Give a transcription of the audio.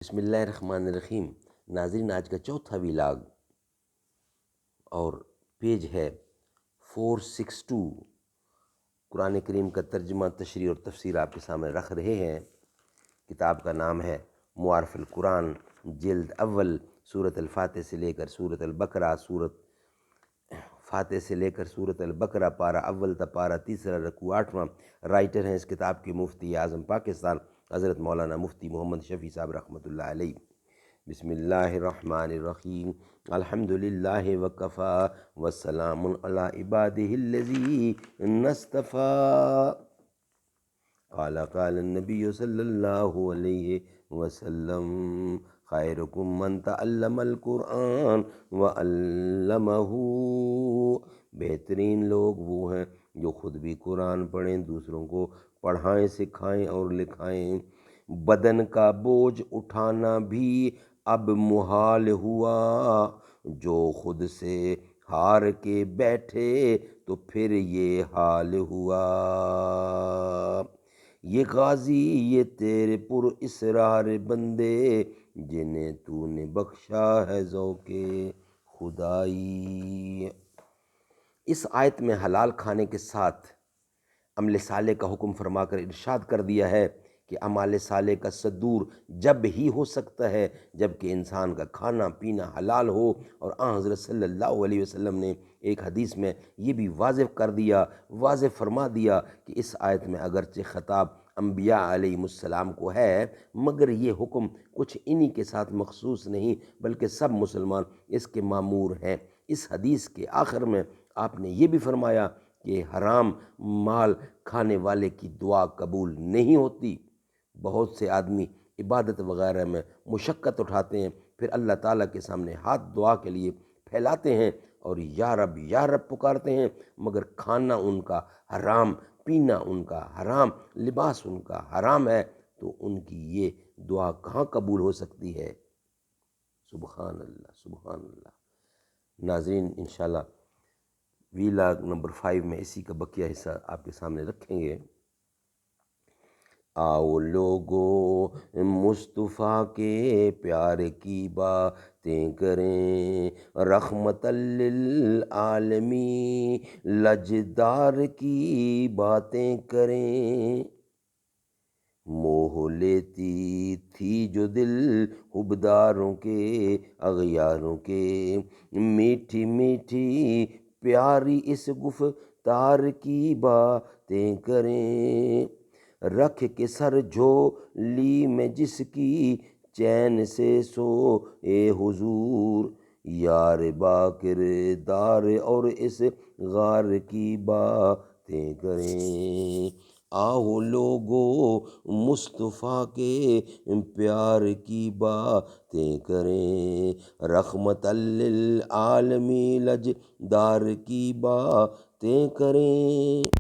بسم اللہ الرحمن الرحیم۔ ناظرین، آج کا چوتھا ویلاگ اور پیج ہے 462۔ قرآن کریم کا ترجمہ، تشریح اور تفسیر آپ کے سامنے رکھ رہے ہیں۔ کتاب کا نام ہے معارف القرآن، جلد اول، سورۃ الفاتح سے لے کر سورۃ البقرہ، سورۃ البقرہ پارہ اول تا پارہ تیسرا، رکوع 8واں۔ رائٹر ہیں اس کتاب کے مفتی اعظم پاکستان حضرت مولانا مفتی محمد شفیع صاحب رحمۃ اللہ علیہ۔ بسم اللہ الرحمن الرحیم۔ الحمد للہ وکفا والسلام علی عبادہ الذین اصطفیٰ۔ قال النبی صلی اللہ علیہ وسلم خیرکم من تعلم القرآن وعلمہ۔ بہترین لوگ وہ ہیں جو خود بھی قرآن پڑھیں، دوسروں کو پڑھائیں، سکھائیں اور لکھائیں۔ بدن کا بوجھ اٹھانا بھی اب محال ہوا، جو خود سے ہار کے بیٹھے تو پھر یہ حال ہوا۔ یہ غازی، یہ تیرے پر اسرار بندے، جنہیں تو نے بخشا ہے ذوق خدائی۔ اس آیت میں حلال کھانے کے ساتھ عمل صالح کا حکم فرما کر ارشاد کر دیا ہے کہ اعمال صالح کا صدور جب ہی ہو سکتا ہے جب کہ انسان کا کھانا پینا حلال ہو۔ اور آن حضرت صلی اللہ علیہ وسلم نے ایک حدیث میں یہ بھی واضح کر دیا، واضح فرما دیا کہ اس آیت میں اگرچہ خطاب انبیاء علیہ السلام کو ہے، مگر یہ حکم کچھ انہی کے ساتھ مخصوص نہیں بلکہ سب مسلمان اس کے مامور ہیں۔ اس حدیث کے آخر میں آپ نے یہ بھی فرمایا کہ حرام مال کھانے والے کی دعا قبول نہیں ہوتی۔ بہت سے آدمی عبادت وغیرہ میں مشقت اٹھاتے ہیں، پھر اللہ تعالیٰ کے سامنے ہاتھ دعا کے لیے پھیلاتے ہیں اور یا رب پکارتے ہیں، مگر کھانا ان کا حرام، پینا ان کا حرام، لباس ان کا حرام ہے، تو ان کی یہ دعا کہاں قبول ہو سکتی ہے؟ سبحان اللہ، سبحان اللہ۔ ناظرین، انشاءاللہ ویلاگ نمبر 5 میں اسی کا بقیہ حصہ آپ کے سامنے رکھیں گے۔ آؤ لوگو مصطفیٰ کے پیار کی باتیں کریں، رحمت للعالمین لجدار کی باتیں کریں۔ موہ لیتی تھی جو دل حبداروں کے، اغیاروں کے، میٹھی میٹھی پیاری اس گفتار کی باتیں کریں۔ رکھ کے سر جھولی میں جس کی چین سے سوئے حضور، یار با کردار اور اس غار کی باتیں کریں۔ آؤ لوگو مصطفیٰ کے پیار کی باتیں کریں، رحمت للعالمین لجدار کی باتیں کریں۔